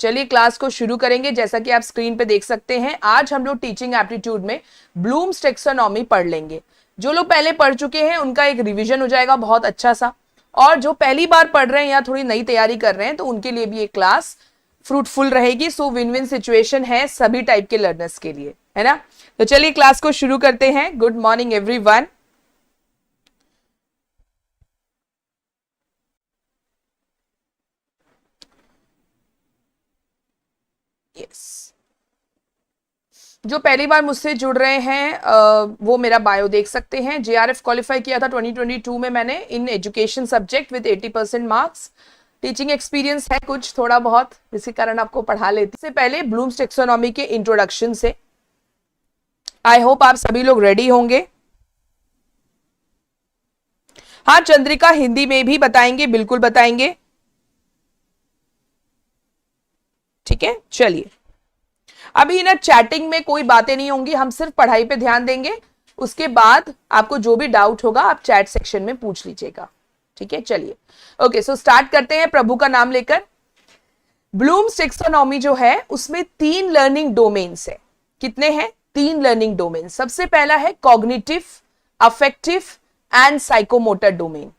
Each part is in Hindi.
चलिए क्लास को शुरू करेंगे। जैसा कि आप स्क्रीन पे देख सकते हैं, आज हम लोग टीचिंग एप्टीट्यूड में ब्लूम्स टैक्सोनॉमी पढ़ लेंगे। जो लोग पहले पढ़ चुके हैं उनका एक रिवीजन हो जाएगा बहुत अच्छा सा, और जो पहली बार पढ़ रहे हैं या थोड़ी नई तैयारी कर रहे हैं तो उनके लिए भी ये क्लास फ्रूटफुल रहेगी। सो विन विन सिचुएशन है सभी टाइप के लर्नर्स के लिए, है ना। तो चलिए क्लास को शुरू करते हैं। Good morning everyone. यस, जो पहली बार मुझसे जुड़ रहे हैं वो मेरा बायो देख सकते हैं। जेआरएफ क्वालिफाई किया था 2022 में मैंने in education subject with 80% marks. Teaching experience है कुछ थोड़ा बहुत, इसी कारण आपको पढ़ा लेती। इससे पहले ब्लूम्स टैक्सोनॉमी के इंट्रोडक्शन से आई होप आप सभी लोग रेडी होंगे। हाँ, चंद्रिका हिंदी में भी बताएंगे, बिल्कुल बताएंगे। ठीक है, चलिए अभी ना चैटिंग में कोई बातें नहीं होंगी, हम सिर्फ पढ़ाई पे ध्यान देंगे। उसके बाद आपको जो भी डाउट होगा आप चैट सेक्शन में पूछ लीजिएगा। ठीक है, चलिए ओके। सो स्टार्ट करते हैं प्रभु का नाम लेकर। ब्लूम्स टैक्सोनॉमी जो है उसमें 3 लर्निंग डोमेन्स है। कितने हैं? 3 लर्निंग डोमेन। सबसे पहला है cognitive, affective and psychomotor domain.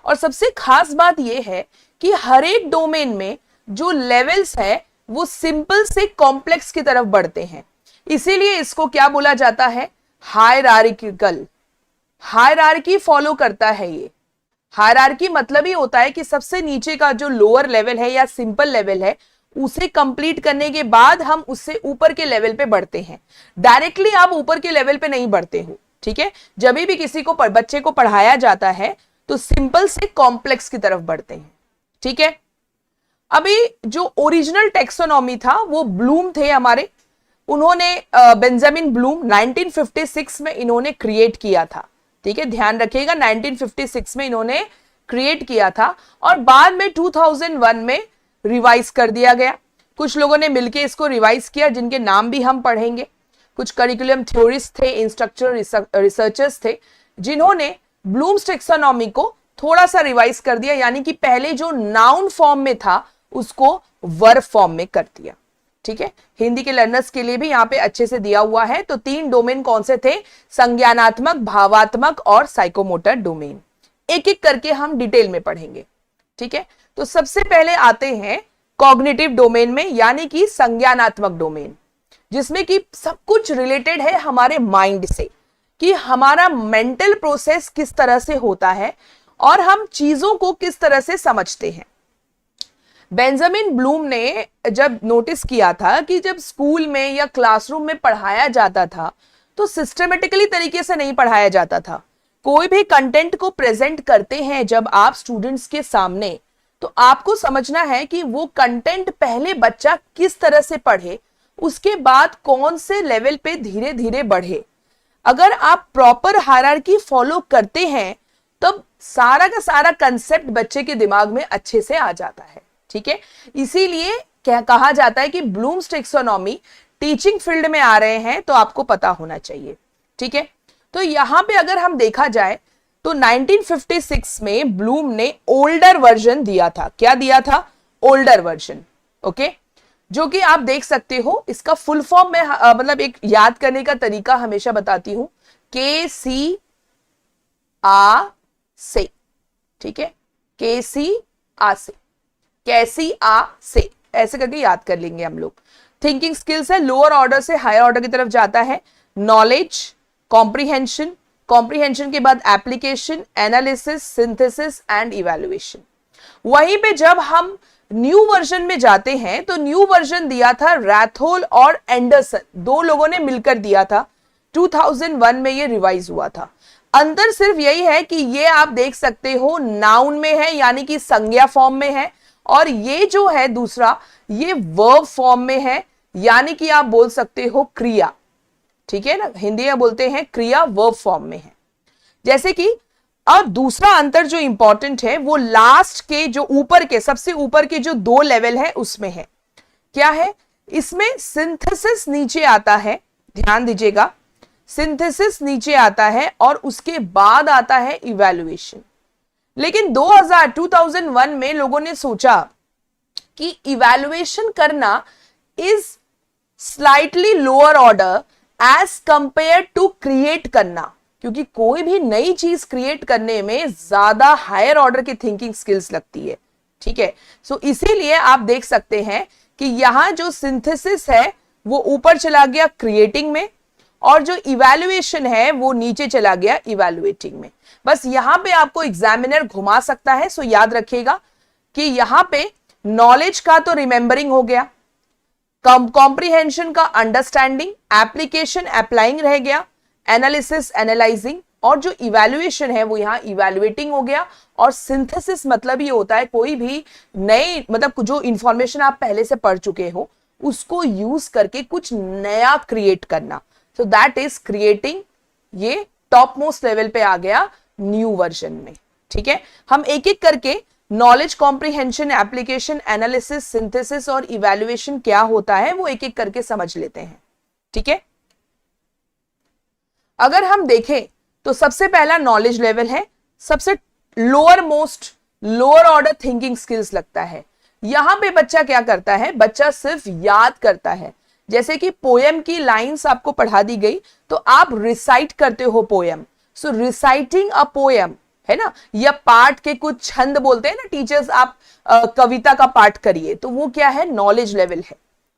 और सबसे खास बात यह है कि हर एक डोमेन में जो लेवल्स है वो सिंपल से कॉम्प्लेक्स की तरफ बढ़ते हैं, इसीलिए इसको क्या बोला जाता है? हायरार्किकल। हायरार्की फॉलो करता है ये। हायरार्की मतलब ही होता है कि सबसे नीचे का जो लोअर लेवल है या सिंपल लेवल है उसे कंप्लीट करने के बाद हम उससे ऊपर के लेवल पे बढ़ते हैं। डायरेक्टली आप ऊपर के लेवल पे नहीं बढ़ते हो। ठीक है, जब भी किसी को बच्चे को पढ़ाया जाता है तो सिंपल से कॉम्प्लेक्स की तरफ बढ़ते हैं। ठीक है, अभी जो ओरिजिनल टैक्सोनॉमी था वो ब्लूम थे हमारे। उन्होंने बेंजामिन ब्लूम 1956 में इन्होंने क्रिएट किया था। ठीक है, ध्यान रखिएगा 1956 में इन्होंने क्रिएट किया था और बाद में 2001 में रिवाइज कर दिया गया। कुछ लोगों ने मिलकर इसको रिवाइज किया जिनके नाम भी हम पढ़ेंगे। कुछ करिकुलम थ्योरिस्ट थे, इंस्ट्रक्चरल रिसर्चर्स थे जिन्होंने ब्लूम्स टैक्सोनॉमी को थोड़ा सा रिवाइज कर दिया, यानी कि पहले जो नाउन फॉर्म में था उसको वर्ब फॉर्म में कर दिया। ठीक है, हिंदी के लर्नर्स के लिए भी यहां पे अच्छे से दिया हुआ है। तो 3 डोमेन कौन से थे? संज्ञानात्मक, भावात्मक और साइकोमोटर डोमेन। एक एक करके हम डिटेल में पढ़ेंगे। ठीक है, तो सबसे पहले आते हैं कॉग्निटिव डोमेन में, यानी कि संज्ञानात्मक डोमेन, जिसमें कि सब कुछ रिलेटेड है हमारे माइंड से, कि हमारा मेंटल प्रोसेस किस तरह से होता है और हम चीजों को किस तरह से समझते हैं। बेंजामिन ब्लूम ने जब नोटिस किया था कि जब स्कूल में या क्लासरूम में पढ़ाया जाता था तो सिस्टमेटिकली तरीके से नहीं पढ़ाया जाता था। कोई भी कंटेंट को प्रेजेंट करते हैं जब आप स्टूडेंट्स के सामने, तो आपको समझना है कि वो कंटेंट पहले बच्चा किस तरह से पढ़े, उसके बाद कौन से लेवल पे धीरे धीरे बढ़े। अगर आप प्रॉपर हायरार्की फॉलो करते हैं तब सारा का सारा कंसेप्ट बच्चे के दिमाग में अच्छे से आ जाता है। ठीक है, इसीलिए क्या कहा जाता है कि ब्लूम्स टैक्सोनॉमी टीचिंग फील्ड में आ रहे हैं तो आपको पता होना चाहिए। ठीक है, तो यहां पे अगर हम देखा जाए तो 1956 में ब्लूम ने ओल्डर वर्जन दिया था। क्या दिया था? Older version. ओके, जो कि आप देख सकते हो। इसका फुल फॉर्म में मतलब एक याद करने का तरीका हमेशा बताती हूं, KC आ से। ठीक है, KC आ से, कैसी आ से, ऐसे करके याद कर लेंगे हम लोग। थिंकिंग स्किल्स है, लोअर ऑर्डर से हायर ऑर्डर की तरफ जाता है। नॉलेज, कॉम्प्रीहेंशन, कॉम्प्रीहेंशन के बाद application, analysis, synthesis and evaluation. वहीं पे जब हम न्यू वर्जन में जाते हैं तो न्यू वर्जन दिया था रैथोल और एंडरसन, 2 लोगों ने मिलकर दिया था। 2001 में ये रिवाइज हुआ था। अंतर सिर्फ यही है कि ये आप देख सकते हो नाउन में है, यानी कि संज्ञा फॉर्म में है, और ये जो है दूसरा ये वर्ब फॉर्म में है, यानी कि आप बोल सकते हो क्रिया। ठीक है ना, हिंदी में बोलते हैं क्रिया, वर्ब फॉर्म में है। जैसे कि और दूसरा अंतर जो इंपॉर्टेंट है वो लास्ट के जो ऊपर के, सबसे ऊपर के जो 2 लेवल है उसमें है। क्या है? इसमें सिंथेसिस नीचे आता है, ध्यान दीजिएगा, सिंथेसिस नीचे आता है और उसके बाद आता है इवैल्यूएशन। लेकिन 2001 में लोगों ने सोचा कि इवैल्यूएशन करना is slightly lower order as compare to create करना, क्योंकि कोई भी नई चीज क्रिएट करने में ज्यादा हायर ऑर्डर की थिंकिंग स्किल्स लगती है, ठीक है। सो इसीलिए आप देख सकते हैं कि यहां जो सिंथेसिस है वो ऊपर चला गया क्रिएटिंग में, और जो इवैल्यूएशन है वो नीचे चला गया इवैल्यूएटिंग में। बस यहां पे आपको एग्जामिनर घुमा सकता है। सो याद रखिएगा कि यहां पे नॉलेज का तो रिमेंबरिंग हो गया, कॉम्प्रिहेंशन का अंडरस्टैंडिंग, एप्लीकेशन अप्लाइंग रह गया, एनालिसिस एनालाइजिंग, और जो इवैल्यूएशन है वो यहां इवैल्यूएटिंग हो गया। और सिंथेसिस मतलब ये होता है कोई भी नई, मतलब जो इंफॉर्मेशन आप पहले से पढ़ चुके हो उसको यूज करके कुछ नया क्रिएट करना। So that is creating. ये टॉप मोस्ट लेवल पे आ गया न्यू वर्जन में, ठीक है। हम एक एक करके knowledge, comprehension, application, analysis, synthesis और इवैल्यूएशन क्या होता है वो एक एक करके समझ लेते हैं, ठीक है। अगर हम देखें तो सबसे पहला नॉलेज लेवल है, सबसे lower most, lower order thinking skills लगता है। यहां पे बच्चा क्या करता है, बच्चा सिर्फ याद करता है। जैसे कि पोएम की लाइंस आपको पढ़ा दी गई तो आप रिसाइट करते हो poem. So reciting a poem है ना, या पाठ के कुछ छंद बोलते हैं ना टीचर्स, आप कविता का पाठ करिए, तो वो क्या है, नॉलेज लेवल है,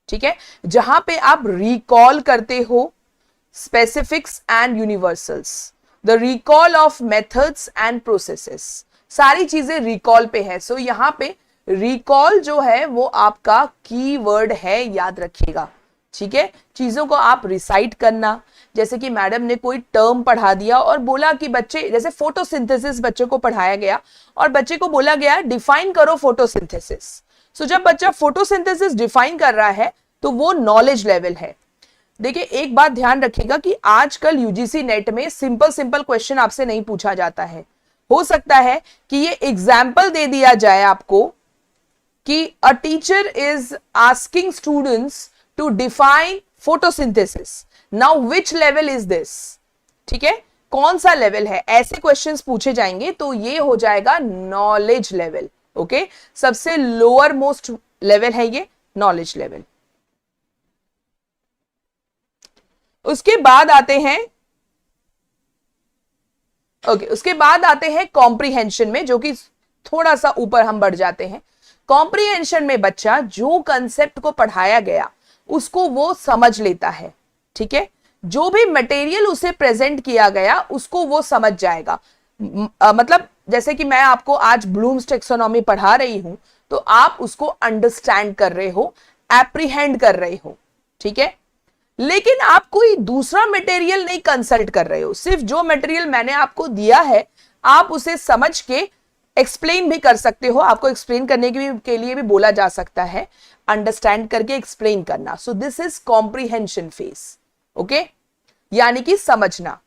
ठीक है। जहां पे आप रिकॉल करते हो specifics and universals, the recall of methods and processes, सारी चीजें रिकॉल पे है। सो यहां पे रिकॉल जो है वो आपका कीवर्ड है, याद रखिएगा, ठीक है। चीजों को आप रिसाइट करना, जैसे कि मैडम ने कोई टर्म पढ़ा दिया और बोला कि बच्चे, जैसे फोटोसिंथेसिस बच्चे को पढ़ाया गया और बच्चे को बोला गया डिफाइन करो फोटोसिंथेसिस। सो जब बच्चा फोटोसिंथेसिस डिफाइन कर रहा है तो वो नॉलेज लेवल है। देखिए एक बात ध्यान रखिएगा कि आजकल यूजीसी नेट में सिंपल सिंपल क्वेश्चन आपसे नहीं पूछा जाता है। हो सकता है कि ये एग्जाम्पल दे दिया जाए आपको कि a teacher is asking students to define photosynthesis, now which level is this, ठीक है, कौन सा लेवल है, ऐसे क्वेश्चंस पूछे जाएंगे तो ये हो जाएगा नॉलेज लेवल, ओके। सबसे लोअर मोस्ट लेवल है ये नॉलेज लेवल। उसके बाद आते हैं उसके बाद आते हैं कॉम्प्रिहेंशन में, जो कि थोड़ा सा ऊपर हम बढ़ जाते हैं। कॉम्प्रिहेंशन में बच्चा जो कंसेप्ट को पढ़ाया गया उसको वो समझ लेता है, ठीक है। जो भी मटेरियल उसे प्रेजेंट किया गया उसको वो समझ जाएगा। मतलब जैसे कि मैं आपको आज ब्लूम्स टेक्सोनॉमी पढ़ा रही हूं तो आप उसको अंडरस्टैंड कर रहे हो, एप्रीहेंड कर रहे हो, ठीक है। लेकिन आप कोई दूसरा मटेरियल नहीं कंसल्ट कर रहे हो, सिर्फ जो मटेरियल मैंने आपको दिया है आप उसे समझ के एक्सप्लेन भी कर सकते हो। आपको एक्सप्लेन करने के लिए भी बोला जा सकता है, अंडरस्टैंड करके एक्सप्लेन करना। So this is comprehension phase, okay, यानी कि समझना।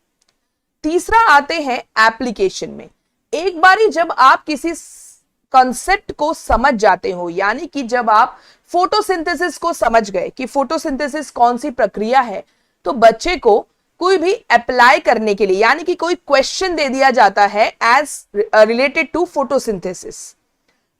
तीसरा आते हैं एप्लीकेशन में। एक बारी जब आप किसी कॉन्सेप्ट को समझ जाते हो, यानी कि जब आप फोटोसिंथेसिस को समझ गए कि फोटोसिंथेसिस कौन सी प्रक्रिया है, तो बच्चे को कोई भी अप्लाई करने के लिए, यानी कि कोई क्वेश्चन दे दिया जाता है as related to photosynthesis,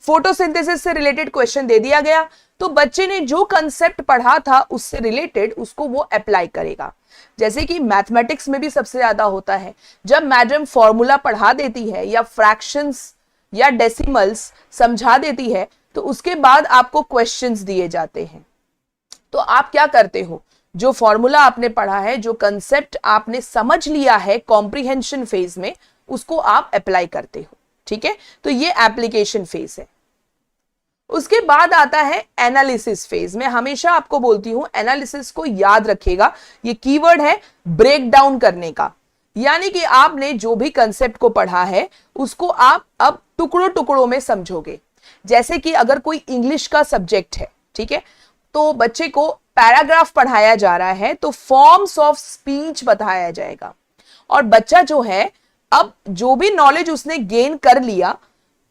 photosynthesis से रिलेटेड क्वेश्चन दे दिया गया तो बच्चे ने जो कंसेप्ट पढ़ा था उससे रिलेटेड उसको वो अप्लाई करेगा। जैसे कि मैथमेटिक्स में भी सबसे ज्यादा होता है, जब मैडम फॉर्मूला पढ़ा देती है या फ्रैक्शंस या डेसिमल्स समझा देती है तो उसके बाद आपको क्वेश्चंस दिए जाते हैं। तो आप क्या करते हो, जो फॉर्मूला आपने पढ़ा है, जो कंसेप्ट आपने समझ लिया है कॉम्प्रिहेंशन फेज में, उसको आप अप्लाई करते हो, ठीक है। तो ये एप्लीकेशन फेज है। उसके बाद आता है एनालिसिस फेज। मैं हमेशा आपको बोलती हूं एनालिसिस को याद रखिएगा, ये कीवर्ड है ब्रेक डाउन करने का, यानी कि आपने जो भी कंसेप्ट को पढ़ा है उसको आप अब टुकड़ों टुकड़ों में समझोगे। जैसे कि अगर कोई इंग्लिश का सब्जेक्ट है, ठीक है, तो बच्चे को पैराग्राफ पढ़ाया जा रहा है तो फॉर्म्स ऑफ स्पीच बताया जाएगा, और बच्चा जो है अब जो भी नॉलेज उसने गेन कर लिया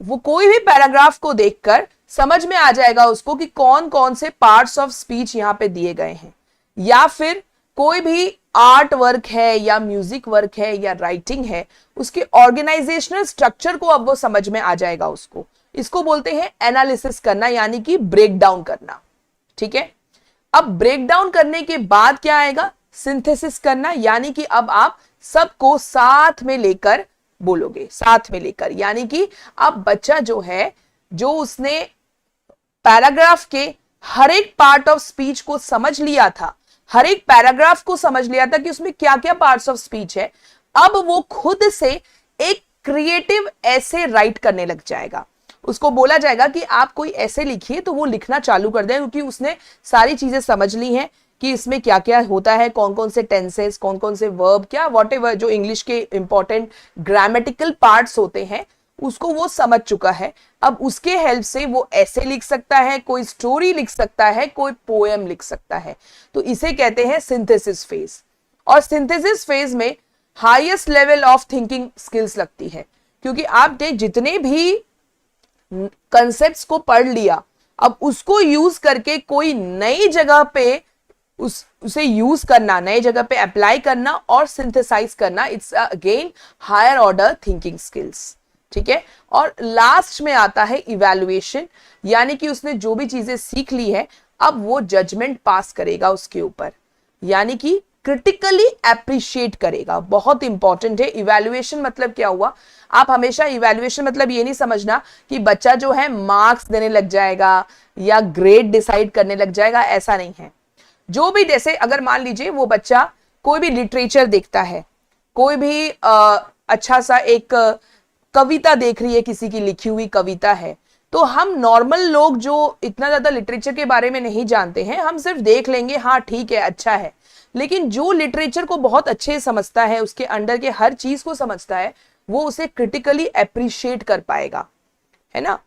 वो कोई भी पैराग्राफ को देखकर समझ में आ जाएगा उसको कि कौन कौन से पार्ट्स ऑफ स्पीच यहां पे दिए गए हैं, या फिर कोई भी आर्ट वर्क है या म्यूजिक वर्क है या राइटिंग है, उसके ऑर्गेनाइजेशनल स्ट्रक्चर को अब वो समझ में आ जाएगा उसको। इसको बोलते हैं एनालिसिस करना, यानी कि ब्रेक डाउन करना। ठीक है, अब ब्रेक डाउन करने के बाद क्या आएगा, सिंथेसिस करना, यानी कि अब आप सबको साथ में लेकर बोलोगे, साथ में लेकर, यानी कि अब बच्चा जो है, जो उसने पैराग्राफ के हर एक पार्ट ऑफ स्पीच को समझ लिया था, हर एक पैराग्राफ को समझ लिया था कि उसमें क्या क्या पार्ट्स ऑफ स्पीच है, अब वो खुद से एक क्रिएटिव ऐसे राइट करने लग जाएगा। उसको बोला जाएगा कि आप कोई ऐसे लिखिए, तो वो लिखना चालू कर दे, क्योंकि उसने सारी चीजें समझ ली हैं कि इसमें क्या क्या होता है, कौन कौन से टेंसेस, कौन कौन से वर्ब, क्या व्हाटएवर जो इंग्लिश के इंपॉर्टेंट ग्रामेटिकल पार्ट्स होते हैं उसको वो समझ चुका है। अब उसके हेल्प से वो ऐसे लिख सकता है, कोई स्टोरी लिख सकता है, कोई पोएम लिख सकता है। तो इसे कहते हैं सिंथेसिस फेज। और सिंथेसिस फेज में highest level of thinking skills लगती है, क्योंकि आपने जितने भी कंसेप्ट्स को पढ़ लिया, अब उसको यूज करके कोई नई जगह पे उसे यूज करना, नई जगह पे अप्लाई करना और सिंथेसाइज करना, it's again higher order thinking skills. ठीक है, और लास्ट में आता है इवैल्यूएशन, यानी कि उसने जो भी चीजें सीख ली है अब वो जजमेंट पास करेगा उसके ऊपर, यानी कि क्रिटिकली एप्रिशिएट करेगा। बहुत इंपॉर्टेंट है इवैल्यूएशन। मतलब क्या हुआ, आप हमेशा इवैल्यूएशन मतलब ये नहीं समझना कि बच्चा जो है मार्क्स देने लग जाएगा या ग्रेड डिसाइड करने लग जाएगा, ऐसा नहीं है। जो भी, जैसे अगर मान लीजिए वो बच्चा कोई भी लिटरेचर देखता है, कोई भी अच्छा सा एक कविता देख रही है, किसी की लिखी हुई कविता है, तो हम नॉर्मल लोग जो इतना ज्यादा लिटरेचर के बारे में नहीं जानते हैं, हम सिर्फ देख लेंगे, हाँ ठीक है, अच्छा है। लेकिन जो लिटरेचर को बहुत अच्छे से समझता है, उसके अंडर के हर चीज को समझता है, वो उसे क्रिटिकली अप्रिशिएट कर पाएगा, है ना।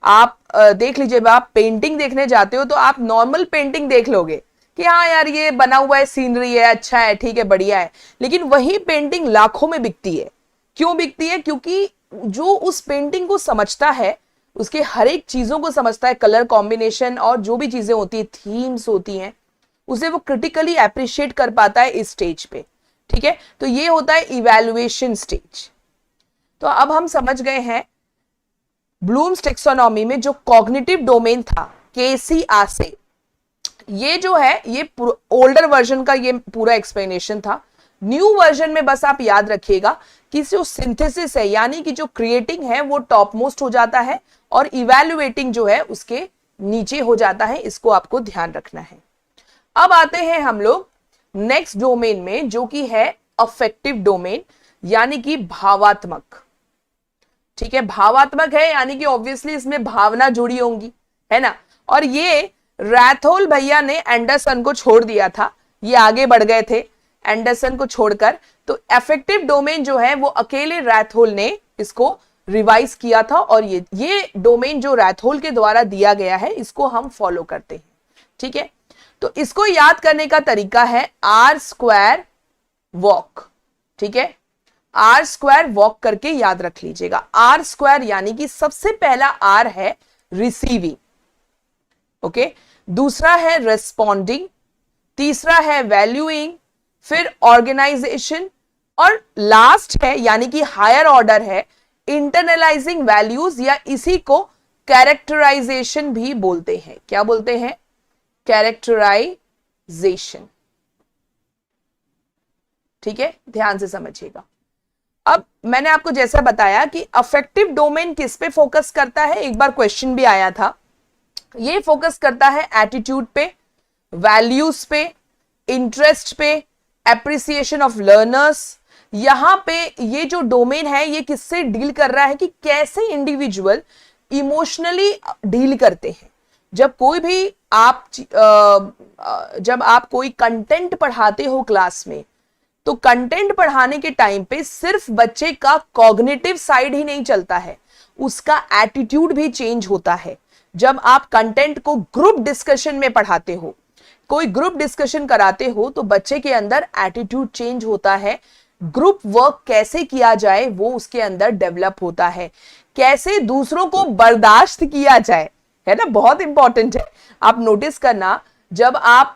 आप देख लीजिए, आप पेंटिंग देखने जाते हो तो आप नॉर्मल पेंटिंग देख लोगे कि हाँ यार ये बना हुआ है, सीनरी है, अच्छा है, ठीक है, बढ़िया है। लेकिन वही पेंटिंग लाखों में बिकती है। क्यों बिकती है? क्योंकि जो उस पेंटिंग को समझता है, उसके हर एक चीजों को समझता है, कलर कॉम्बिनेशन और जो भी चीजें होती है, थीम्स होती हैं, उसे वो क्रिटिकली अप्रिशिएट कर पाता है इस स्टेज पे। ठीक है, तो ये होता है इवैल्यूएशन स्टेज। तो अब हम समझ गए हैं ब्लूम्स टेक्सोनॉमी में जो कॉग्निटिव डोमेन था, केसी आसे, ये जो है ये ओल्डर वर्जन का ये पूरा एक्सप्लेनेशन था। न्यू वर्जन में बस आप याद रखिएगा कि जो सिंथेसिस है, यानी कि जो क्रिएटिंग है, वो टॉप मोस्ट हो जाता है और इवैल्यूएटिंग जो है उसके नीचे हो जाता है। इसको आपको ध्यान रखना है। अब आते हैं हम लोग नेक्स्ट डोमेन में, जो कि है अफेक्टिव डोमेन, यानी कि भावात्मक। ठीक है, भावात्मक है यानी कि ऑब्वियसली इसमें भावना जुड़ी होंगी, है ना। और ये रैथोल भैया ने एंडरसन को छोड़ दिया था, ये आगे बढ़ गए थे एंडरसन को छोड़कर। तो अफेक्टिव डोमेन जो है वो अकेले रैथोल ने इसको रिवाइज किया था, और ये डोमेन जो रैथोल के द्वारा दिया गया है, इसको हम फॉलो करते हैं। ठीक है, तो इसको याद करने का तरीका है आर स्क्वायर वॉक। ठीक है, आर स्क्वायर वॉक करके याद रख लीजिएगा। आर स्क्वायर यानी कि सबसे पहला आर है रिसीविंग, ओके, दूसरा है रेस्पॉन्डिंग, तीसरा है वैल्यूइंग, फिर ऑर्गेनाइजेशन, और लास्ट है यानी कि हायर ऑर्डर है इंटरनलाइजिंग वैल्यूज, या इसी को कैरेक्टराइजेशन भी बोलते हैं। क्या बोलते हैं? कैरेक्टराइजेशन। ठीक है, ध्यान से समझिएगा। अब मैंने आपको जैसा बताया कि अफेक्टिव डोमेन किस पे फोकस करता है, एक बार क्वेश्चन भी आया था, ये फोकस करता है एटीट्यूड पे, वैल्यूज पे, इंटरेस्ट पे, एप्रिसिएशन ऑफ लर्नर्स। यहां पे ये जो डोमेन है ये किससे डील कर रहा है कि कैसे इंडिविजुअल इमोशनली डील करते हैं। जब कोई भी जब आप कोई कंटेंट पढ़ाते हो क्लास में, तो कंटेंट पढ़ाने के टाइम पे सिर्फ बच्चे का कॉग्निटिव साइड ही नहीं चलता है, उसका एटीट्यूड भी चेंज होता है। जब आप कंटेंट को ग्रुप डिस्कशन में पढ़ाते हो, कोई ग्रुप डिस्कशन कराते हो, तो बच्चे के अंदर एटीट्यूड चेंज होता है। ग्रुप वर्क कैसे किया जाए वो उसके अंदर डेवलप होता है, कैसे दूसरों को बर्दाश्त किया जाए, है ना, बहुत इंपॉर्टेंट है। आप नोटिस करना, जब आप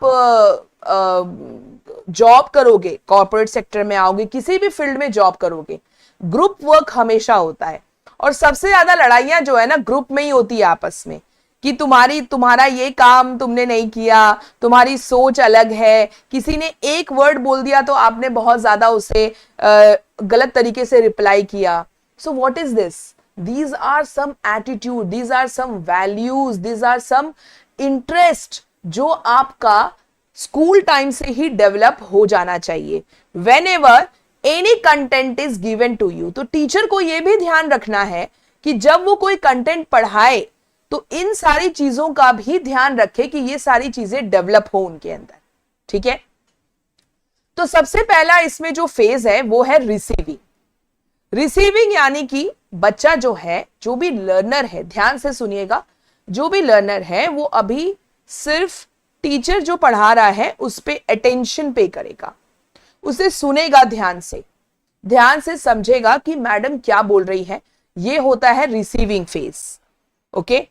जॉब करोगे, कॉर्पोरेट सेक्टर में आओगे, किसी भी फील्ड में जॉब करोगे, ग्रुप वर्क हमेशा होता है। और सबसे ज्यादा लड़ाइयां जो है ना ग्रुप में ही होती है आपस में, कि तुम्हारा ये काम तुमने नहीं किया, तुम्हारी सोच अलग है, किसी ने एक वर्ड बोल दिया तो आपने बहुत ज्यादा उसे गलत तरीके से रिप्लाई किया. So what is this? These are some attitude, these are some values, these are some interest जो आपका स्कूल टाइम से ही डेवलप हो जाना चाहिए. Whenever any content is given to you, तो टीचर को यह भी ध्यान रखना है कि जब वो कोई कंटेंट पढ़ाए तो इन सारी चीजों का भी ध्यान रखे कि ये सारी चीजें डेवलप हो उनके अंदर. ठीक है, तो सबसे पहला इसमें जो फेज है वो है रिसीविंग. रिसीविंग यानी कि बच्चा जो है, जो भी लर्नर है, ध्यान से सुनिएगा, जो भी लर्नर है वो अभी सिर्फ टीचर जो पढ़ा रहा है उस पे अटेंशन पे करेगा, उसे सुनेगा, ध्यान से समझेगा कि मैडम क्या बोल रही है. ये होता है रिसीविंग फेज. ओके,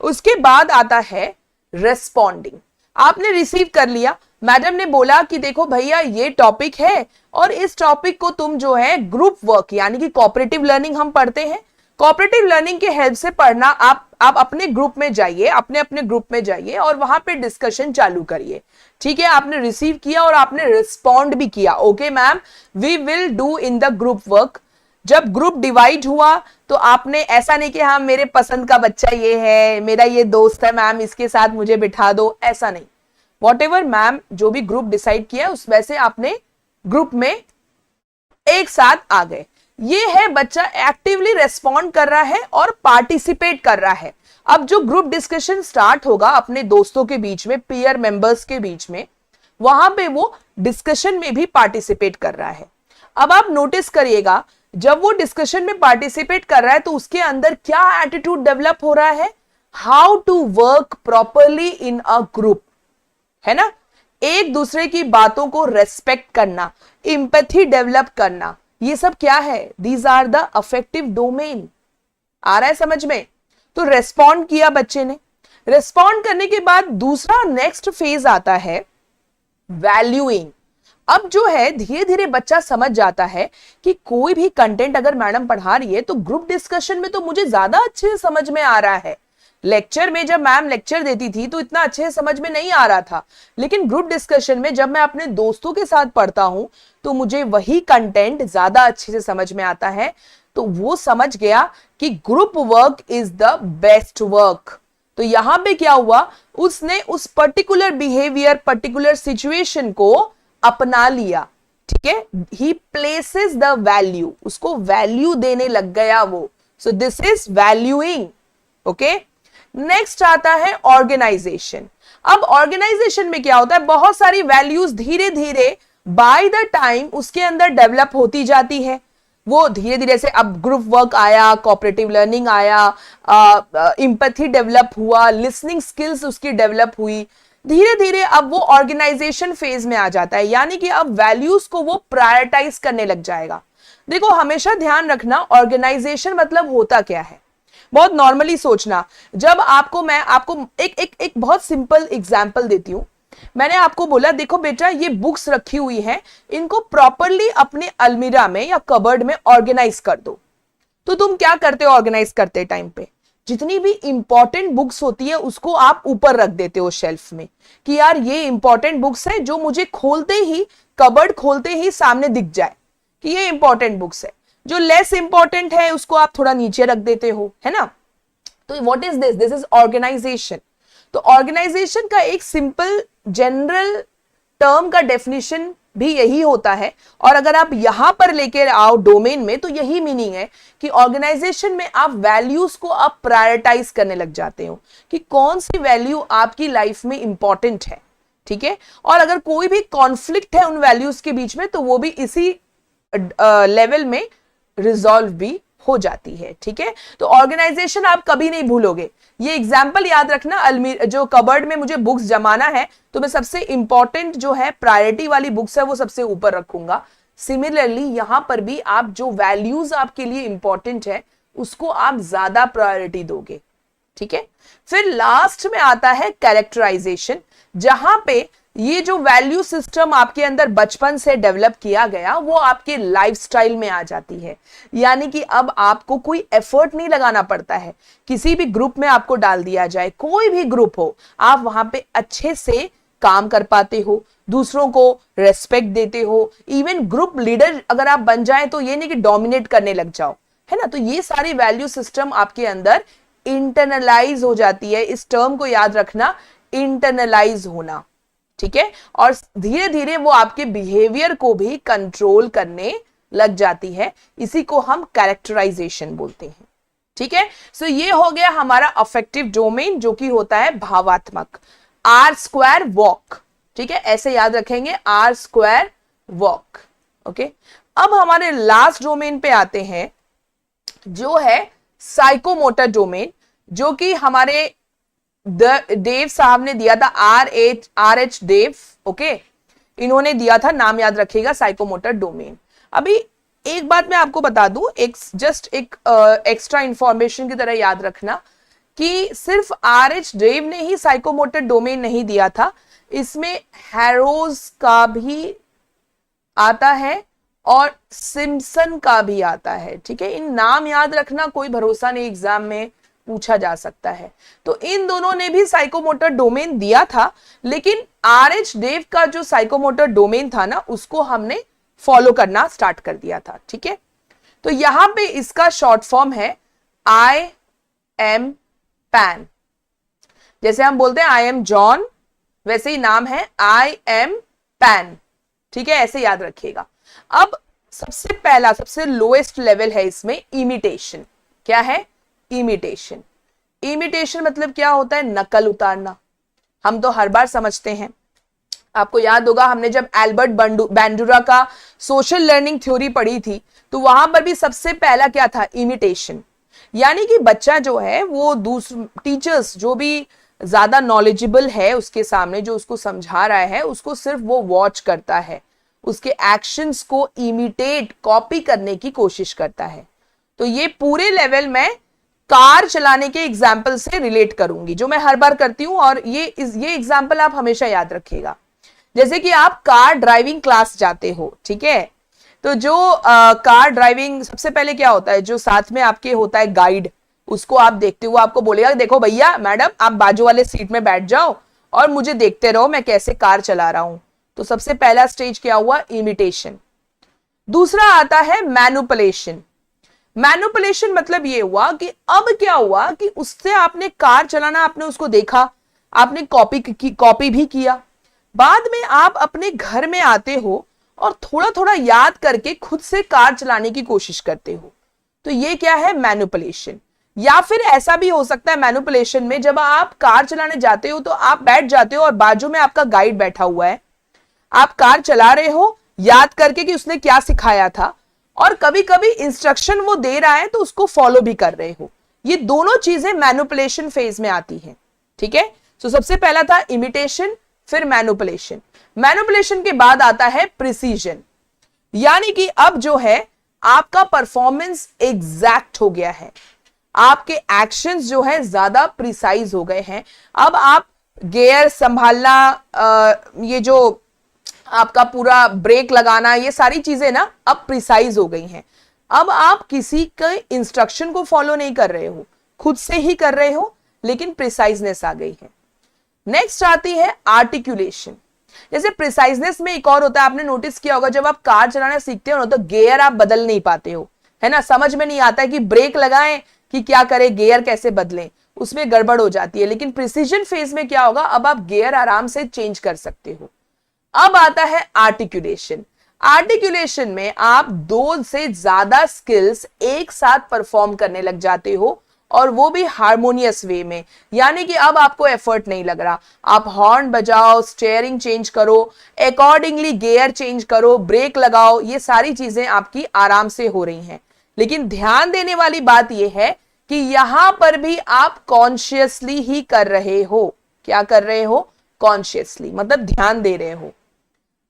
उसके बाद आता है रेस्पॉन्डिंग. आपने रिसीव कर लिया, मैडम ने बोला कि देखो भैया ये टॉपिक है और इस टॉपिक को तुम जो है ग्रुप वर्क यानी कि कोऑपरेटिव लर्निंग हम पढ़ते हैं, कोऑपरेटिव लर्निंग के हेल्प से पढ़ना. आप अपने ग्रुप में जाइए, अपने ग्रुप में जाइए और वहां पे डिस्कशन चालू करिए. ठीक है, आपने रिसीव किया और आपने रिस्पॉन्ड भी किया. Okay ma'am, we will do in the group work. जब ग्रुप डिवाइड हुआ तो आपने ऐसा नहीं कि हाँ मेरे पसंद का बच्चा ये है, मेरा ये दोस्त है मैम, इसके साथ मुझे बिठा दो, ऐसा नहीं. वॉटेवर मैम जो भी ग्रुप डिसाइड किया उस वैसे आपने ग्रुप में एक साथ आ गए. ये है बच्चा एक्टिवली रेस्पॉन्ड कर रहा है और पार्टिसिपेट कर रहा है. अब जो ग्रुप डिस्कशन स्टार्ट होगा अपने दोस्तों के बीच में, पीयर मेंबर्स के बीच में, वहां पे वो डिस्कशन में भी पार्टिसिपेट कर रहा है. अब आप नोटिस करिएगा, जब वो डिस्कशन में पार्टिसिपेट कर रहा है तो उसके अंदर क्या एटीट्यूड डेवलप हो रहा है? How to work properly in a group, है ना. एक दूसरे की बातों को रेस्पेक्ट करना, एम्पैथी डेवलप करना, ये सब क्या है? These are the affective domain. आ रहा है समझ में? तो रेस्पॉन्ड किया बच्चे ने. रेस्पॉन्ड करने के बाद दूसरा नेक्स्ट फेज आता है वैल्यूइंग. अब जो है धीरे धीरे बच्चा समझ जाता है कि कोई भी कंटेंट अगर मैडम पढ़ा रही है तो ग्रुप डिस्कशन में तो मुझे ज्यादा अच्छे से समझ में आ रहा है. लेक्चर में जब मैम लेक्चर देती थी तो इतना अच्छे से समझ में नहीं आ रहा था, लेकिन ग्रुप डिस्कशन में जब मैं अपने दोस्तों के साथ पढ़ता हूं तो मुझे वही कंटेंट ज्यादा अच्छे से समझ में आता है. तो वो समझ गया कि group work is the best work. तो यहां पे क्या हुआ, उसने उस पर्टिकुलर बिहेवियर, पर्टिकुलर सिचुएशन को अपना लिया. ठीक है, ही प्लेसेस द वैल्यू, उसको वैल्यू देने लग गया वो. So this is valuing. Okay, next आता है ऑर्गेनाइजेशन. अब ऑर्गेनाइजेशन में क्या होता है, बहुत सारी वैल्यूज धीरे धीरे बाय द टाइम उसके अंदर डेवलप होती जाती है. वो धीरे धीरे से अब ग्रुप वर्क आया, कोऑपरेटिव लर्निंग आया, एम्पैथी डेवलप हुआ, लिसनिंग स्किल्स उसकी डेवलप हुई. धीरे धीरे अब वो ऑर्गेनाइजेशन फेज में आ जाता है, यानी कि अब वैल्यूज को वो प्रायोरिटाइज करने लग जाएगा. देखो हमेशा ध्यान रखना, ऑर्गेनाइजेशन मतलब होता क्या है. बहुत नॉर्मली सोचना. जब मैं आपको एक बहुत सिंपल एग्जांपल देती हूं. मैंने आपको बोला देखो बेटा ये बुक्स रखी हुई हैं, इनको प्रॉपरली अपने अलमीरा में या कबर्ड में ऑर्गेनाइज कर दो. तो तुम क्या करते हो ऑर्गेनाइज करते टाइम पे? जितनी भी इंपॉर्टेंट बुक्स होती है उसको आप ऊपर रख देते हो शेल्फ में, कि यार ये इंपॉर्टेंट बुक्स है जो मुझे खोलते ही, कबर्ड खोलते ही सामने दिख जाए कि ये इंपॉर्टेंट बुक्स है. जो लेस इंपॉर्टेंट है उसको आप थोड़ा नीचे रख देते हो, है ना. तो what is this? This is organization. तो ऑर्गेनाइजेशन का एक सिंपल जनरल टर्म का डेफिनेशन भी यही होता है. और अगर आप यहां पर लेकर आओ डोमेन में तो यही मीनिंग है कि ऑर्गेनाइजेशन में आप वैल्यूज को आप प्रायोरिटाइज करने लग जाते हो कि कौन सी वैल्यू आपकी लाइफ में इंपॉर्टेंट है. ठीक है, और अगर कोई भी कॉन्फ्लिक्ट है उन वैल्यूज के बीच में तो वो भी इसी लेवल में रिजॉल्व भी हो जाती है. ठीक है, तो ऑर्गेनाइजेशन आप कभी नहीं भूलोगे. ये एग्जांपल याद रखना, अलमीरा जो कबर्ड में मुझे बुक्स जमाना है तो मैं सबसे इंपॉर्टेंट जो है प्रायोरिटी वाली बुक्स है वो सबसे ऊपर रखूंगा. सिमिलरली यहां पर भी आप जो वैल्यूज आपके लिए इंपॉर्टेंट है उसको आप ज्यादा प्रायोरिटी दोगे. ठीक है, फिर लास्ट में आता है कैरेक्टराइजेशन, जहां पे ये जो वैल्यू सिस्टम आपके अंदर बचपन से डेवलप किया गया वो आपके लाइफस्टाइल में आ जाती है। यानी कि अब आपको कोई एफर्ट नहीं लगाना पड़ता है। किसी भी ग्रुप में आपको डाल दिया जाए, कोई भी ग्रुप हो, आप वहां पे अच्छे से काम कर पाते हो, दूसरों को रेस्पेक्ट देते हो। इवन ग्रुप लीडर अगर आप बन जाए तो ये नहीं कि डोमिनेट करने लग जाओ, है ना। तो ये सारी वैल्यू सिस्टम आपके अंदर इंटरनलाइज हो जाती है। इस टर्म को याद रखना, इंटरनलाइज होना, ठीक है। और धीरे धीरे वो आपके बिहेवियर को भी कंट्रोल करने लग जाती है। इसी को हम कैरेक्टराइजेशन बोलते हैं, ठीक है। सो ये हो गया हमारा अफेक्टिव डोमेन, जो कि होता है भावात्मक। आर स्क्वायर वॉक, ठीक है, ऐसे याद रखेंगे, आर स्क्वायर वॉक, ओके। अब हमारे लास्ट डोमेन पे आते हैं, जो है साइकोमोटर डोमेन, जो कि हमारे देव साहब ने दिया था, आर एच देव, ओके, इन्होंने दिया था, नाम याद रखिएगा, साइकोमोटर डोमेन। अभी एक बात मैं आपको बता दूं, एक जस्ट एक एक्स्ट्रा इंफॉर्मेशन की तरह याद रखना कि सिर्फ आर एच देव ने ही साइकोमोटर डोमेन नहीं दिया था, इसमें हैरोज का भी आता है और सिम्पसन का भी आता है, ठीक है। इन नाम याद रखना, कोई भरोसा नहीं, एग्जाम में पूछा जा सकता है। तो इन दोनों ने भी साइकोमोटर डोमेन दिया था, लेकिन आर एच देव का जो साइकोमोटर डोमेन था ना, उसको हमने फॉलो करना स्टार्ट कर दिया था, ठीक है। तो यहां पे इसका शॉर्ट फॉर्म है आई एम पैन। जैसे हम बोलते हैं आई एम जॉन, वैसे ही नाम है आई एम पैन, ठीक है, ऐसे याद रखिएगा। अब सबसे पहला, सबसे लोएस्ट लेवल है इसमें इमिटेशन। क्या है? इमिटेशन। इमिटेशन मतलब क्या होता है? नकल उतारना। हम तो हर बार समझते हैं, आपको याद होगा हमने जब एल्बर्ट बैंडुरा का सोशल लर्निंग थ्योरी पढ़ी थी, तो वहां पर भी सबसे पहला क्या था? इमिटेशन। यानी कि बच्चा जो है वो टीचर्स जो भी ज्यादा नॉलेजेबल है उसके सामने, जो उसको समझा रहा है, उसको सिर्फ वो वॉच करता है, उसके एक्शंस को इमिटेट, कॉपी करने की कोशिश करता है। तो ये पूरे लेवल में कार चलाने के एग्जाम्पल से रिलेट करूंगी, जो मैं हर बार करती हूं, और ये एग्जाम्पल आप हमेशा याद रखिएगा। जैसे कि आप कार ड्राइविंग क्लास जाते हो, ठीक है, तो जो कार ड्राइविंग, सबसे पहले क्या होता है, जो साथ में आपके होता है गाइड, उसको आप देखते हो, आपको बोलेगा देखो भैया मैडम आप बाजू वाले सीट में बैठ जाओ और मुझे देखते रहो मैं कैसे कार चला रहा हूं। तो सबसे पहला स्टेज क्या हुआ? इमिटेशन। दूसरा आता है मैनिपुलेशन। मैनिपुलेशन मतलब ये हुआ कि अब क्या हुआ कि उससे आपने कार चलाना, आपने उसको देखा, आपने कॉपी भी किया, बाद में आप अपने घर में आते हो और थोड़ा थोड़ा याद करके खुद से कार चलाने की कोशिश करते हो। तो ये क्या है? मैनिपुलेशन। या फिर ऐसा भी हो सकता है मैनिपुलेशन में, जब आप कार चलाने जाते हो तो आप बैठ जाते हो और बाजू में आपका गाइड बैठा हुआ है, आप कार चला रहे हो याद करके कि उसने क्या सिखाया था, और कभी कभी इंस्ट्रक्शन वो दे रहा है तो उसको फॉलो भी कर रहे हो। ये दोनों चीजें मैनिपुलेशन फेज में आती हैं, ठीक है। तो सबसे पहला था इमिटेशन, फिर मैनिपुलेशन। मैनिपुलेशन के बाद आता है प्रिसीजन, यानी कि अब जो है आपका परफॉर्मेंस एग्जैक्ट हो गया है, आपके एक्शंस जो है ज्यादा प्रिसाइज हो गए हैं। अब आप गियर संभालना, ये जो आपका पूरा ब्रेक लगाना, ये सारी चीजें ना अब प्रिसाइज हो गई हैं। अब आप किसी के इंस्ट्रक्शन को फॉलो नहीं कर रहे हो, खुद से ही कर रहे हो, लेकिन प्रिसाइजनेस आ गई है। नेक्स्ट आती है आर्टिकुलेशन। जैसे प्रिसाइजनेस में एक और होता है, आपने नोटिस किया होगा जब आप कार चलाना सीखते हो ना, तो गियर आप बदल नहीं पाते हो, है ना, समझ में नहीं आता है कि ब्रेक लगाएं कि क्या करें, गियर कैसे बदलें, उसमें गड़बड़ हो जाती है। लेकिन प्रिसीजन फेज में क्या होगा, अब आप गियर आराम से चेंज कर सकते हो। अब आता है आर्टिकुलेशन। आर्टिकुलेशन में आप 2 से ज्यादा स्किल्स एक साथ परफॉर्म करने लग जाते हो, और वो भी हार्मोनियस वे में। यानी कि अब आपको एफर्ट नहीं लग रहा, आप हॉर्न बजाओ, स्टीयरिंग चेंज करो, अकॉर्डिंगली गियर चेंज करो, ब्रेक लगाओ, ये सारी चीजें आपकी आराम से हो रही हैं। लेकिन ध्यान देने वाली बात यह है कि यहां पर भी आप कॉन्शियसली ही कर रहे हो। क्या कर रहे हो? कॉन्शियसली, मतलब ध्यान दे रहे हो।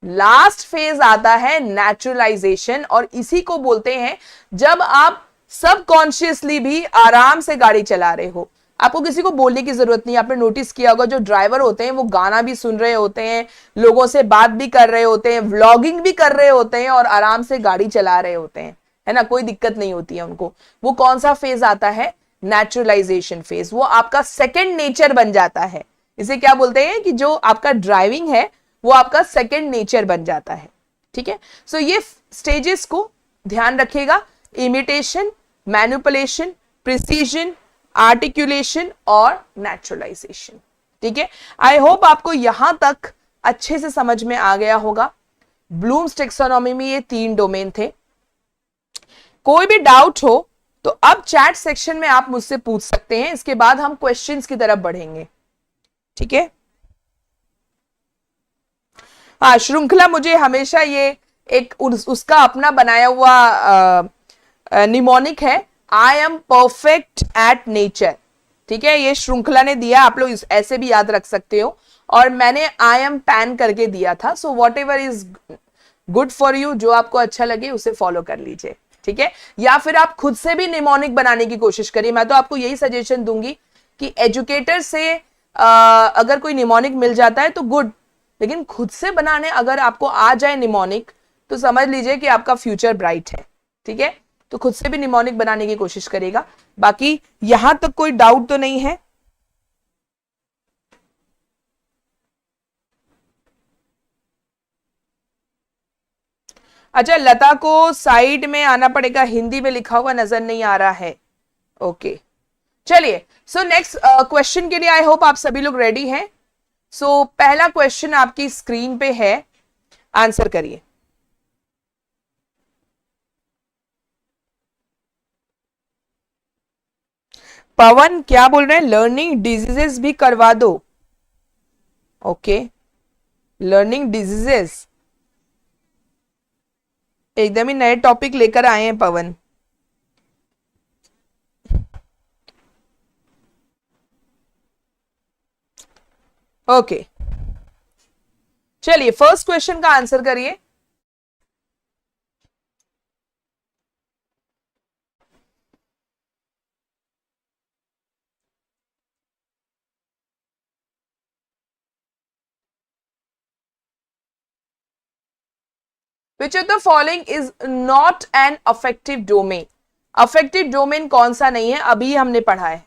लास्ट फेज आता है नेचुरलाइजेशन, और इसी को बोलते हैं जब आप सबकॉन्शियसली भी आराम से गाड़ी चला रहे हो। आपको किसी को बोलने की जरूरत नहीं। आपने नोटिस किया होगा जो ड्राइवर होते हैं वो गाना भी सुन रहे होते हैं, लोगों से बात भी कर रहे होते हैं, व्लॉगिंग भी कर रहे होते हैं और आराम से गाड़ी चला रहे होते हैं, है ना, कोई दिक्कत नहीं होती है उनको। वो कौन सा फेज आता है? Naturalisation phase. वो आपका सेकेंड नेचर बन जाता है। इसे क्या बोलते हैं कि जो आपका ड्राइविंग है वो आपका सेकेंड नेचर बन जाता है। ठीक है, सो ये स्टेजेस को ध्यान रखिएगा, इमिटेशन, मैनिपुलेशन, प्रिसीजन, आर्टिकुलेशन और नेचुरलाइजेशन। ठीक है, आई होप आपको यहां तक अच्छे से समझ में आ गया होगा। ब्लूम्स टेक्सोनॉमी में ये 3 डोमेन थे। कोई भी डाउट हो तो अब चैट सेक्शन में आप मुझसे पूछ सकते हैं, इसके बाद हम क्वेश्चंस की तरफ बढ़ेंगे। ठीक है, हाँ, श्रृंखला मुझे हमेशा ये एक उसका अपना बनाया हुआ निमोनिक है, I am perfect eight nature. ठीक है, ये श्रृंखला ने दिया, आप लोग ऐसे भी याद रख सकते हो, और मैंने आई एम पैन करके दिया था। So what ever is good for you, जो आपको अच्छा लगे उसे फॉलो कर लीजिए। ठीक है, या फिर आप खुद से भी निमोनिक बनाने की कोशिश करिए। मैं तो आपको यही सजेशन दूंगी कि एजुकेटर से अगर कोई निमोनिक मिल जाता है तो गुड, लेकिन खुद से बनाने अगर आपको आ जाए निमोनिक तो समझ लीजिए कि आपका फ्यूचर ब्राइट है। ठीक है, तो खुद से भी निमोनिक बनाने की कोशिश करेगा। बाकी यहां तक कोई डाउट तो नहीं है? अच्छा, लता को साइड में आना पड़ेगा, हिंदी में लिखा हुआ नजर नहीं आ रहा है। ओके, चलिए, सो नेक्स्ट क्वेश्चन के लिए आई होप आप सभी लोग रेडी हैं। सो पहला क्वेश्चन आपकी स्क्रीन पे है, आंसर करिए। पवन क्या बोल रहे हैं? लर्निंग डिजीजेस भी करवा दो। ओके, लर्निंग डिजीजेस एकदम ही नए टॉपिक लेकर आए हैं पवन। ओके, चलिए फर्स्ट क्वेश्चन का आंसर करिए। Which of the following is not an affective domain? Affective domain कौन सा नहीं है? अभी हमने पढ़ा है।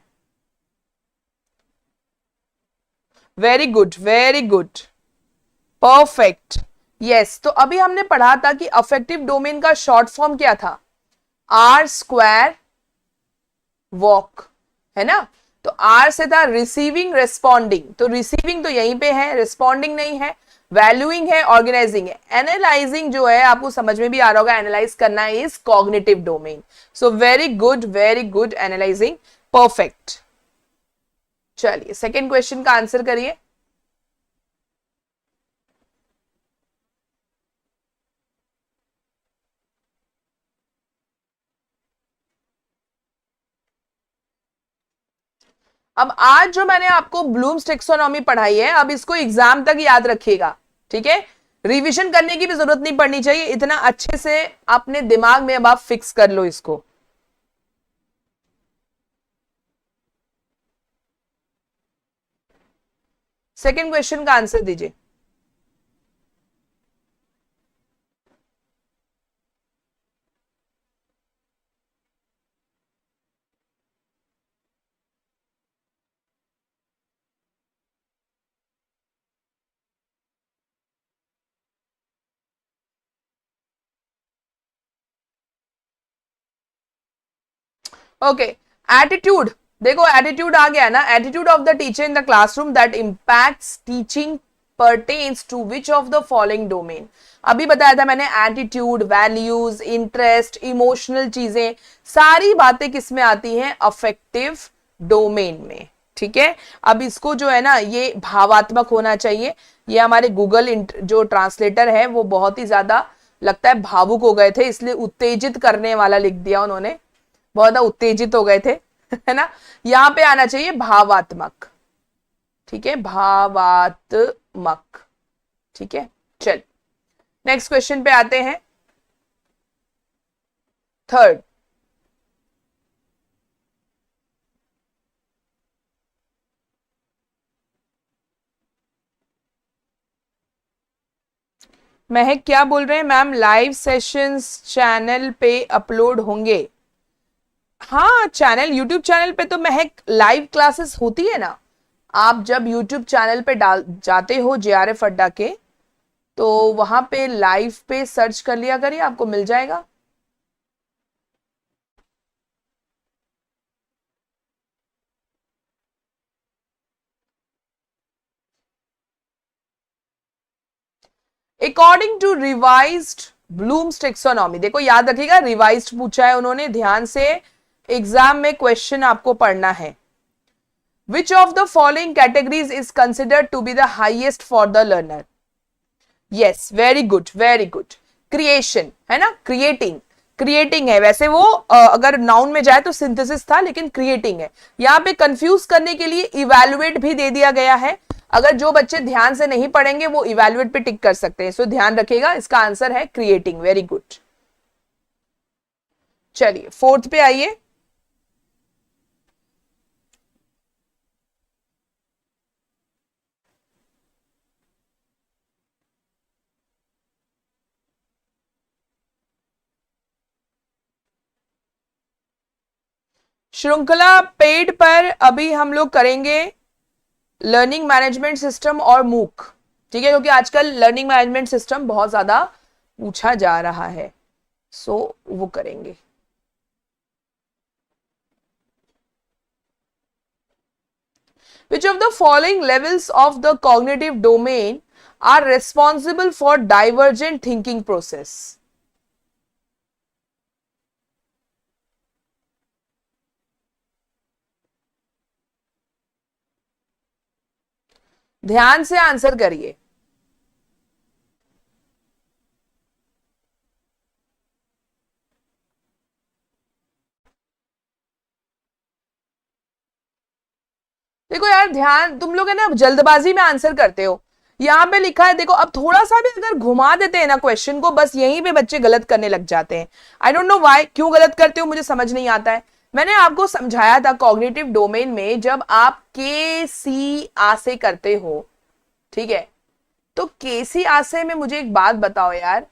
Very good, very good, perfect, yes. तो अभी हमने पढ़ा था कि अफेक्टिव डोमेन का शॉर्ट फॉर्म क्या था? आर स्क्वायर वॉक, है ना। तो आर से था रिसीविंग, रेस्पॉन्डिंग, तो रिसीविंग तो यहीं पे है, रिस्पॉन्डिंग नहीं है। वैल्यूइंग है, ऑर्गेनाइजिंग है। एनालाइजिंग जो है आपको समझ में भी आ रहा होगा, एनालाइज करना is cognitive domain. So very good, analysing, perfect. चलिए सेकेंड क्वेश्चन का आंसर करिए। अब आज जो मैंने आपको ब्लूम्स टेक्सोनॉमी पढ़ाई है, अब इसको एग्जाम तक याद रखिएगा। ठीक है, रिवीजन करने की भी जरूरत नहीं पड़नी चाहिए, इतना अच्छे से अपने दिमाग में अब आप फिक्स कर लो इसको। सेकेंड क्वेश्चन का आंसर दीजिए। ओके, एटीट्यूड, देखो एटीट्यूड आ गया ना। Attitude of the teacher in the classroom that impacts teaching pertains to which of the following domain. अभी बताया था मैंने, एटीट्यूड, वैल्यूज, इंटरेस्ट, इमोशनल चीजें, सारी बातें किस में आती हैं? अफेक्टिव डोमेन में। ठीक है, अब इसको जो है ना ये भावात्मक होना चाहिए। ये हमारे गूगल जो ट्रांसलेटर है वो बहुत ही ज्यादा लगता है भावुक हो गए थे, इसलिए उत्तेजित करने वाला लिख दिया उन्होंने, बहुत उत्तेजित हो गए थे है ना। यहां पे आना चाहिए भावात्मक। ठीक है, भावात्मक। ठीक है, चल नेक्स्ट क्वेश्चन पे आते हैं। थर्ड, महक क्या बोल रहे हैं मैम, लाइव सेशंस चैनल पे अपलोड होंगे? हाँ, चैनल, यूट्यूब चैनल पे तो महक लाइव क्लासेस होती है ना। आप जब यूट्यूब चैनल पे डाल जाते हो JRF अड्डा के, तो वहां पे लाइव पे सर्च कर लिया करिए, आपको मिल जाएगा। According to revised Bloom's taxonomy, देखो याद रखिएगा रिवाइज्ड पूछा है उन्होंने, ध्यान से एग्जाम में क्वेश्चन आपको पढ़ना है। Which of the following categories is considered to be the highest for the learner? Yes, very good very good. Creation है ना, क्रिएटिंग, क्रिएटिंग है वैसे वो, अगर नाउन में जाए तो सिंथेसिस था, लेकिन क्रिएटिंग है। यहां पे कंफ्यूज करने के लिए इवैल्यूएट भी दे दिया गया है। अगर जो बच्चे ध्यान से नहीं पढ़ेंगे वो इवैल्यूएट पे टिक कर सकते हैं, सो ध्यान रखिएगा, इसका आंसर है क्रिएटिंग। Very good. चलिए फोर्थ पे आइए। श्रृंखला पेड पर अभी हम लोग करेंगे लर्निंग मैनेजमेंट सिस्टम और मूक, ठीक है, क्योंकि आजकल लर्निंग मैनेजमेंट सिस्टम बहुत ज्यादा पूछा जा रहा है, सो वो करेंगे। Which of the following levels of the cognitive domain are responsible for divergent thinking process? ध्यान से आंसर करिए। देखो यार ध्यान, तुम लोग है ना जल्दबाजी में आंसर करते हो। यहां पे लिखा है देखो, अब थोड़ा सा भी अगर घुमा देते हैं ना क्वेश्चन को, बस यहीं पे बच्चे गलत करने लग जाते हैं। आई डोंट नो व्हाई, क्यों गलत करते हो मुझे समझ नहीं आता है। मैंने आपको समझाया था कॉग्निटिव डोमेन में जब आप के सी आ से करते हो, ठीक है, तो केसी आशय में मुझे एक बात बताओ यार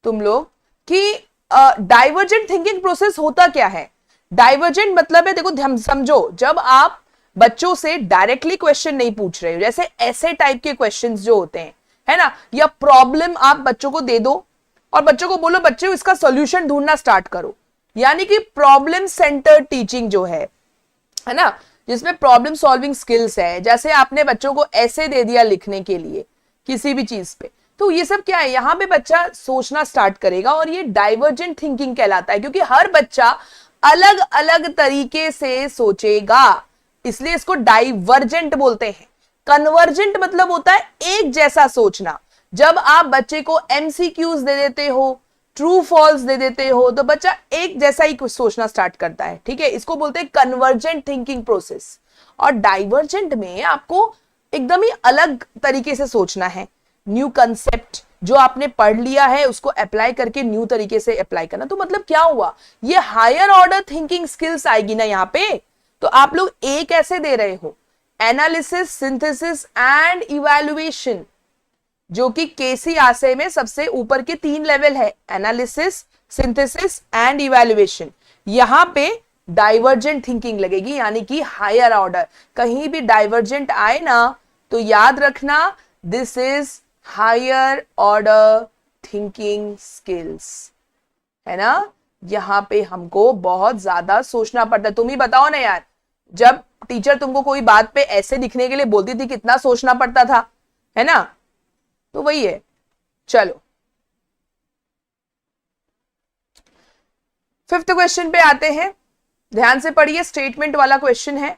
तुम लोग, कि डाइवर्जेंट थिंकिंग प्रोसेस होता क्या है? डाइवर्जेंट मतलब है, देखो हम समझो, जब आप बच्चों से डायरेक्टली क्वेश्चन नहीं पूछ रहे हो, जैसे ऐसे टाइप के क्वेश्चंस जो होते हैं, है ना, या प्रॉब्लम आप बच्चों को दे दो और बच्चों को बोलो बच्चों इसका सॉल्यूशन ढूंढना स्टार्ट करो, यानी कि प्रॉब्लम सेंटर्ड टीचिंग जो है ना, जिसमें प्रॉब्लम सॉल्विंग स्किल्स है। जैसे आपने बच्चों को ऐसे दे दिया लिखने के लिए किसी भी चीज पे, तो ये सब क्या है, यहां पे बच्चा सोचना स्टार्ट करेगा और ये डाइवर्जेंट थिंकिंग कहलाता है, क्योंकि हर बच्चा अलग अलग तरीके से सोचेगा, इसलिए इसको डाइवर्जेंट बोलते हैं। कन्वर्जेंट मतलब होता है एक जैसा सोचना। जब आप बच्चे को एमसीक्यूज दे देते हो, ट्रू फॉल्स दे देते हो, तो बच्चा एक जैसा ही कुछ सोचना स्टार्ट करता है, ठीक है, इसको बोलते हैं कन्वर्जेंट थिंकिंग प्रोसेस। और डाइवर्जेंट में आपको एकदम ही अलग तरीके से सोचना है, न्यू कंसेप्ट जो आपने पढ़ लिया है उसको अप्लाई करके न्यू तरीके से अप्लाई करना। तो मतलब क्या हुआ, ये हायर ऑर्डर थिंकिंग स्किल्स आएगी ना यहां पे। तो आप लोग ए कैसे दे रहे हो, एनालिसिस, सिंथेसिस एंड इवैल्यूएशन, जो कि केसी आशय में सबसे ऊपर के 3 लेवल है, एनालिसिस, सिंथेसिस एंड इवैल्यूएशन। यहां पे डाइवर्जेंट थिंकिंग लगेगी, यानी कि हायर ऑर्डर। कहीं भी डाइवर्जेंट आए ना तो याद रखना this is higher order thinking skills, है ना। यहां पे हमको बहुत ज्यादा सोचना पड़ता है। तुम ही बताओ ना यार, जब टीचर तुमको कोई बात पे ऐसे लिखने के लिए बोलती थी कितना सोचना पड़ता था, है ना। तो वही है। चलो फिफ्थ क्वेश्चन पे आते हैं, ध्यान से पढ़िए, स्टेटमेंट वाला क्वेश्चन है।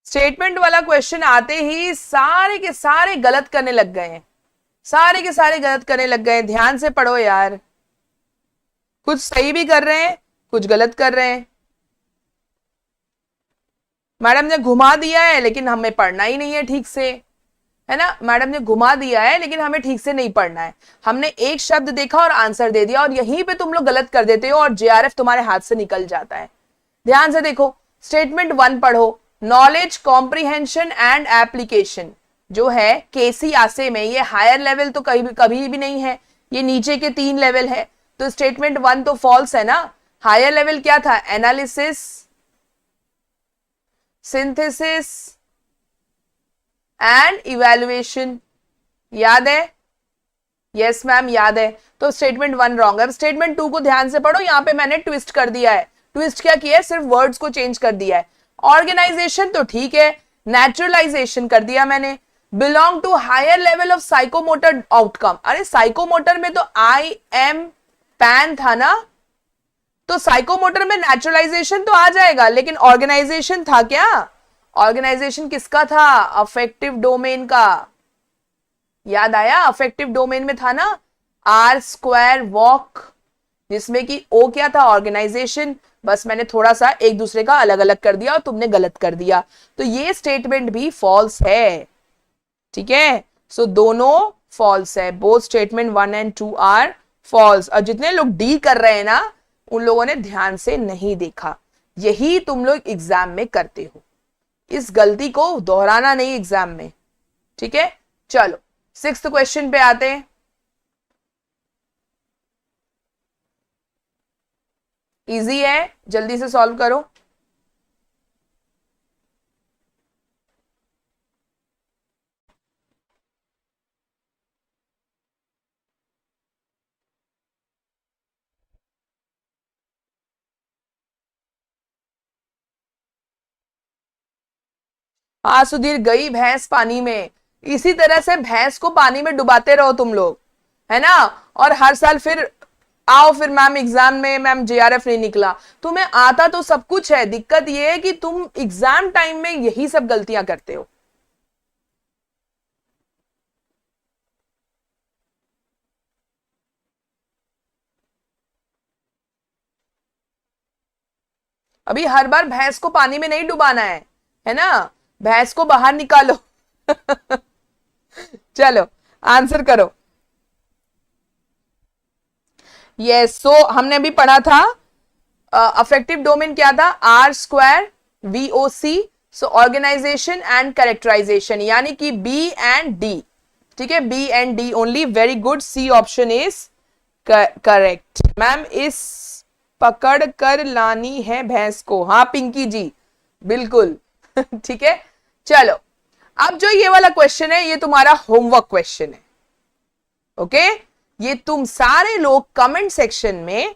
स्टेटमेंट वाला क्वेश्चन आते ही सारे के सारे गलत करने लग गए हैं, सारे के सारे गलत करने लग गए हैं। ध्यान से पढ़ो यार, कुछ सही भी कर रहे हैं, कुछ गलत कर रहे हैं। मैडम ने घुमा दिया है लेकिन हमें पढ़ना ही नहीं है ठीक से, है ना। मैडम ने घुमा दिया है लेकिन हमें ठीक से नहीं पढ़ना है। हमने एक शब्द देखा और आंसर दे दिया और यहीं पे तुम लोग गलत कर देते हो और जेआरएफ तुम्हारे हाथ से निकल जाता है। ध्यान से देखो, स्टेटमेंट 1 पढ़ो, नॉलेज कॉम्प्रिहेंशन एंड एप्लीकेशन जो है केसी आसे में, ये हायर लेवल तो कभी भी नहीं है, ये नीचे के 3 लेवल है, तो स्टेटमेंट 1 तो फॉल्स है ना। हायर लेवल क्या था, एनालिसिस, सिंथेसिस एंड इवैल्यूएशन, याद है? यस मैम याद है। तो स्टेटमेंट 1 रॉन्ग है। अब स्टेटमेंट 2 को ध्यान से पढ़ो, यहां पे मैंने ट्विस्ट कर दिया है। ट्विस्ट क्या किया है, सिर्फ वर्ड्स को चेंज कर दिया है। ऑर्गेनाइजेशन तो ठीक है, नेचुरलाइजेशन कर दिया मैंने। Belong to higher level of psychomotor outcome, अरे साइकोमोटर में तो आई एम पैन था ना, तो साइकोमोटर में नेचुरलाइजेशन तो आ जाएगा, लेकिन ऑर्गेनाइजेशन था क्या? ऑर्गेनाइजेशन किसका था, अफेक्टिव डोमेन का। याद आया, अफेक्टिव डोमेन में था ना आर स्क्वायर वॉक, जिसमें कि ओ क्या था, ऑर्गेनाइजेशन। बस मैंने थोड़ा सा एक दूसरे का अलग अलग कर दिया और तुमने गलत कर दिया, तो ये स्टेटमेंट भी फॉल्स है। ठीक है, सो दोनों फॉल्स है, both statement 1 and 2 are false. और जितने लोग डी कर रहे हैं ना, उन लोगों ने ध्यान से नहीं देखा। यही तुम लोग एग्जाम में करते हो, इस गलती को दोहराना नहीं एग्जाम में। ठीक है, चलो 6th क्वेश्चन पे आते हैं। इजी है, जल्दी से सॉल्व करो। हाँ सुधीर, गई भैंस पानी में। इसी तरह से भैंस को पानी में डुबाते रहो तुम लोग, है ना। और हर साल फिर आओ, फिर मैम एग्जाम में मैम जेआरएफ नहीं निकला। तुम्हें आता तो सब कुछ है, दिक्कत ये है कि तुम एग्जाम टाइम में यही सब गलतियां करते हो। अभी हर बार भैंस को पानी में नहीं डुबाना है ना, भैंस को बाहर निकालो। चलो आंसर करो। यस, सो हमने अभी पढ़ा था अफेक्टिव डोमेन क्या था, R square VOC, so organization and characterization, यानी कि बी एंड डी। ठीक है, B and D only, very good, C option is correct. Ma'am इस पकड़ कर लानी है भैंस को, हाँ पिंकी जी बिल्कुल। ठीक है, चलो अब जो ये वाला क्वेश्चन है, ये तुम्हारा होमवर्क क्वेश्चन है। ओके, ये तुम सारे लोग कमेंट सेक्शन में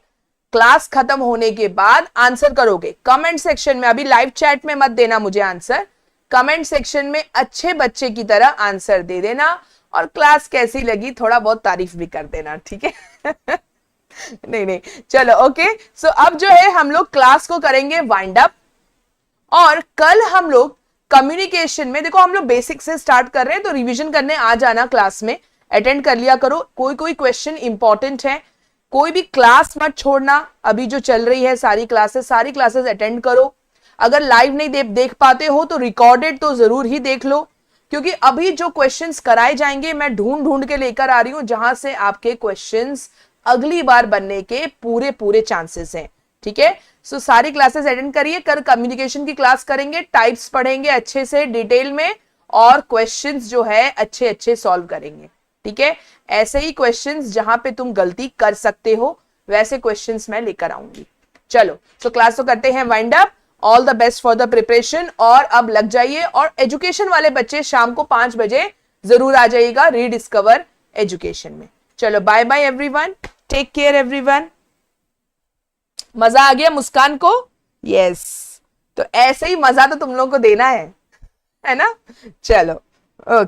क्लास खत्म होने के बाद आंसर करोगे। कमेंट सेक्शन में, अभी लाइव चैट में मत देना मुझे आंसर, कमेंट सेक्शन में अच्छे बच्चे की तरह आंसर दे देना, और क्लास कैसी लगी थोड़ा बहुत तारीफ भी कर देना, ठीक है। नहीं, चलो ओके। सो अब जो है हम लोग क्लास को करेंगे वाइंड अप, और कल हम लोग कम्युनिकेशन में, देखो हम लोग बेसिक से स्टार्ट कर रहे हैं, तो रिवीजन करने आ जाना, क्लास में अटेंड कर लिया करो। कोई क्वेश्चन इंपॉर्टेंट है, कोई भी क्लास मत छोड़ना। अभी जो चल रही है सारी क्लासेस अटेंड करो। अगर लाइव नहीं देख पाते हो तो रिकॉर्डेड तो जरूर ही देख लो, क्योंकि अभी जो क्वेश्चंस कराए जाएंगे मैं ढूंढ के लेकर आ रही हूं, जहां से आपके क्वेश्चंस अगली बार बनने के पूरे चांसेस हैं। ठीक है, सो सारी क्लासेस अटेंड करिए। कल कम्युनिकेशन की क्लास करेंगे, टाइप्स पढ़ेंगे अच्छे से डिटेल में, और क्वेश्चंस जो है अच्छे सॉल्व करेंगे। ठीक है, ऐसे ही क्वेश्चंस जहां पे तुम गलती कर सकते हो वैसे क्वेश्चंस मैं लेकर आऊंगी। चलो, सो क्लास तो करते हैं wind up. All the best for the preparation, और अब लग जाइए। और एजुकेशन वाले बच्चे शाम को 5 बजे जरूर आ जाइएगा रीडिस्कवर एजुकेशन में। चलो bye bye everyone, take care everyone. मजा आ गया मुस्कान को? यस, तो ऐसे ही मजा तो तुम लोगों को देना है ना। चलो ओके।